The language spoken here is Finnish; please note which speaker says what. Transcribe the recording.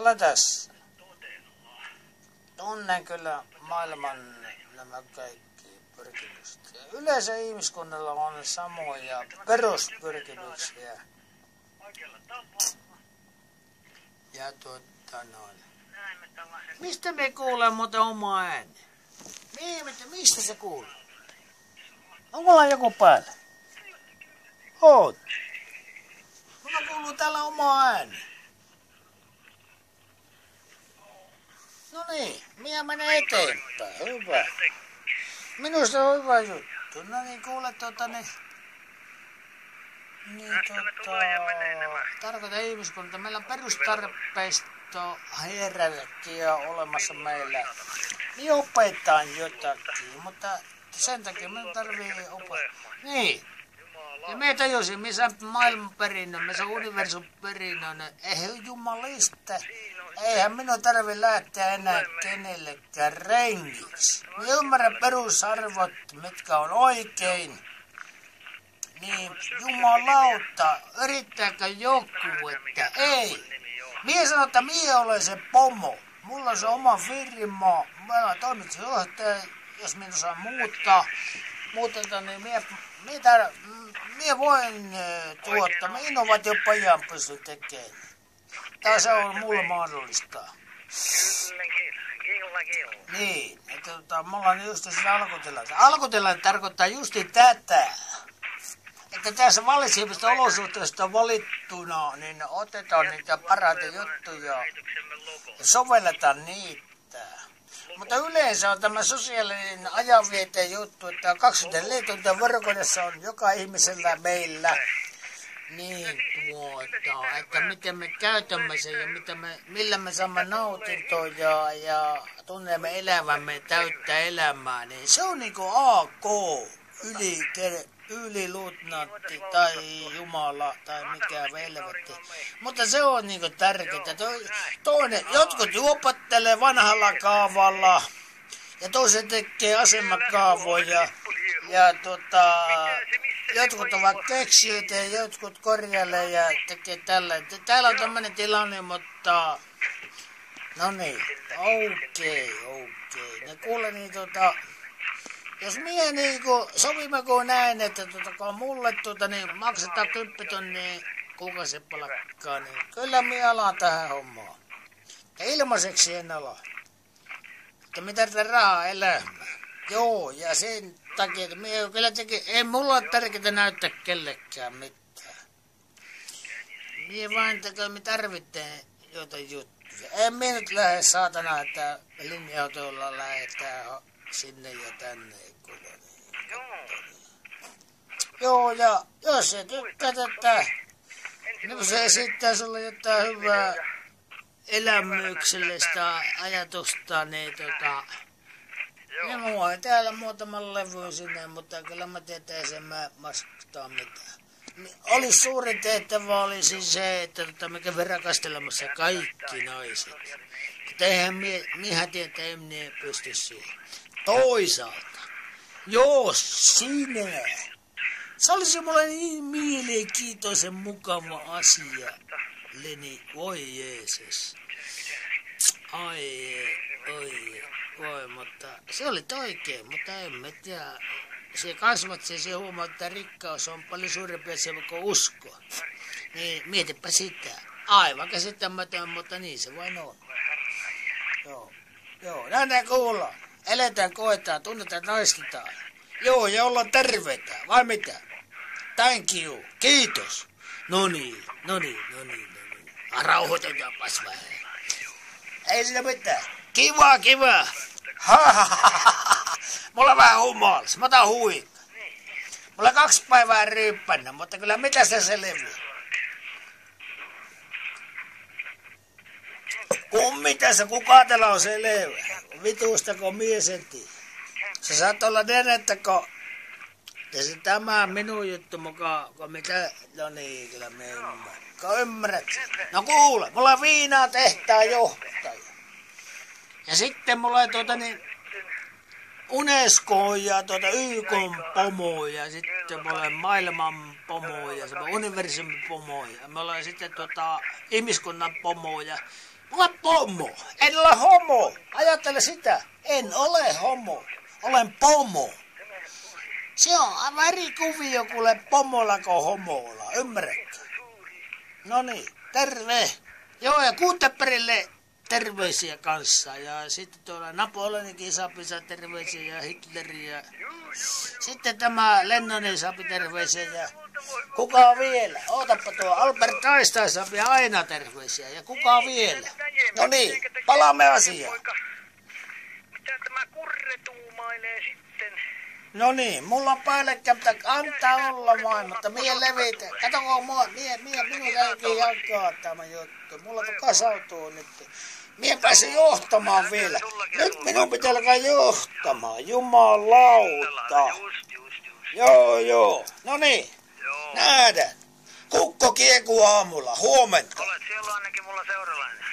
Speaker 1: Ole tässä. Tunnen kyllä maailman nämä kaikki pyrkimykset. Yleensä ihmiskunnalla on samoja peruspyrkimyksiä. Ja noin. Mistä me kuulee muuten omaa ääni? Mistä se kuuluu? Onko mulla joku päällä? Oot. Mulla kuuluu täällä omaa ääni. No niin, minä menen eteenpäin. Hyvä. Minusta on hyvä juttu. No niin, kuule tarkoitan ihmiskunta. Meillä on perustarpeisto hierarkia olemassa meillä. Niin opetetaan jotakin, mutta sen takia me tarvii opettaa. Niin. Ja me tajusin, missä maailmanperinnön, missä universumiperinnön, eihän jumalista. Eihän minun tarvi lähteä enää kenellekään rengiksi. Minä ymmärrän perusarvot, mitkä on oikein. Niin jumalauta, yrittääkö joku, että ei. Minä sanon, että minä olen se pomo. Mulla on se oma firma. Mä olen toimitusjohtaja, jos minä osaan muuttaa. Niin minä voin tuottaa. Mä innovaatiopajan pystyn tekemään. Tää se on mulle mahdollista. Niin, että me ollaan just tässä alkutilanteessa. Alkutilanne tarkoittaa justi tätä. Että tässä valitsevista olosuhteista valittuna, niin otetaan niitä parhaita juttuja ja sovelletaan niitä. Mutta yleensä on tämä sosiaalinen ajanvieteen juttu, että 24 tuntia vuorokaudessa on joka ihmisellä meillä. Niin että miten me käytämme sen ja millä me saamme nautintoja ja tunnemme elävämme täyttä elämää, niin se on niinku AK, yliluutnantti tai Jumala tai mikä velvetti. Mutta se on niinku tärkeää. Toinen, jotkut juopottelee vanhalla kaavalla ja toiset tekee asemakaavoja ja jotkut ovat keksijöitä ja jotkut korjailee ja tekee tällä. Täällä on tämmöinen tilanne, mutta no niin, okei. Ne kuule niin jos minä niinku sovimmeko näin, että kun mulle niin maksetaan 10 tonnia kuukausipalkkaa, niin kyllä minä alan tähän hommaan. Ja ilmaiseksi en ala. Että mitä tätä rahaa elämää. Joo, ja sen takia, että minä kyllä ei mulla ole tärkeää näyttää kellekään mitään. Minä vain me tarvitsee jotain juttuja. En minä nyt lähde saatana, että linja-autolla lähdetään sinne ja tänne. Joo, ja jos ei tykkää tätä, niin se esittää sulle jotain hyvää elämyksellistä ajatusta, niin ja mua ei täällä muutaman levyn sinne, mutta kyllä mä tietää sen mä maskutaan mitään. Olisi suurin tehtävä olisi se, että me kävin rakastelemassa kaikki naiset. Mutta eihän miehän tietää, en minä pysty siihen. Toisaalta, jos sinä, se olisi mulle niin mielenkiintoisen mukava asia, Leni, voi Jeesus. Voi, mutta se oli oikein, mutta en mä tiedä. Se kasvat se huomaa, että rikkaus on paljon suurempi asia kuin usko. Niin mietipä sitä. Aivan käsittämätön, mutta niin se vain on. Joo, näin kuullaan. Eletään, koetaan, tunnetaan, naistetaan. Joo, ja ollaan terveitä, vai mitä? Thank you, kiitos. No niin. Rauhoitetaanpas vähän. Ei siinä mitään. Kiva. Mulla on vähän humalas, mä otan huikka. Mulla on 2 päivää ryyppänä, mutta kyllä mitä se selviää. Kuka täällä on selvä? Vitustako mies en tiedä. Se saattaa olla niin, että ja se tämä minun juttu mukaan, kun mitä, no niin, kyllä me ymmärrät. No kuule, mulla on viinaa tehtaan johtaja. Ja sitten mulla on UNESCO ja YK:n pomo ja sitten mulla on maailman pomo ja universumin pomo ja me ollaan sitten ihmiskunnan pomo ja Mä olen pomo. En ole homo. Ajattele sitä. En ole homo. Olen pomo. Se on aivan eri kuvio kuule pomolla kuin homolla. Ymmärrätkö? No niin, terve. Joo, ja Gutenbergille terveisiä kanssa. Ja sitten tuolla Napoleonikin saapi terveisiä ja Hitleriä. Sitten tämä Lennonin saapi terveisiä ja kuka vielä? Ootappa tuo Albert Einstein saapi aina terveisiä ja kuka vielä? No niin, palaamme asiaan.
Speaker 2: Mitä tämä Kurre tuumailee sitten?
Speaker 1: No niin, mulla on päällekkäin, mutta antaa olla vain, mutta mie levitä. Katoko mua, minun täytyy jakaa tämä juttu. Mulla kasautuu nyt. Mie pääsen johtamaan vielä. Nyt minun pitää alkaa johtamaan. Jumalauta. Joo. No niin. Nähdään. Kukko kiekuu aamulla. Huomenta.
Speaker 2: Olet siellä ainakin mulla seuralainen.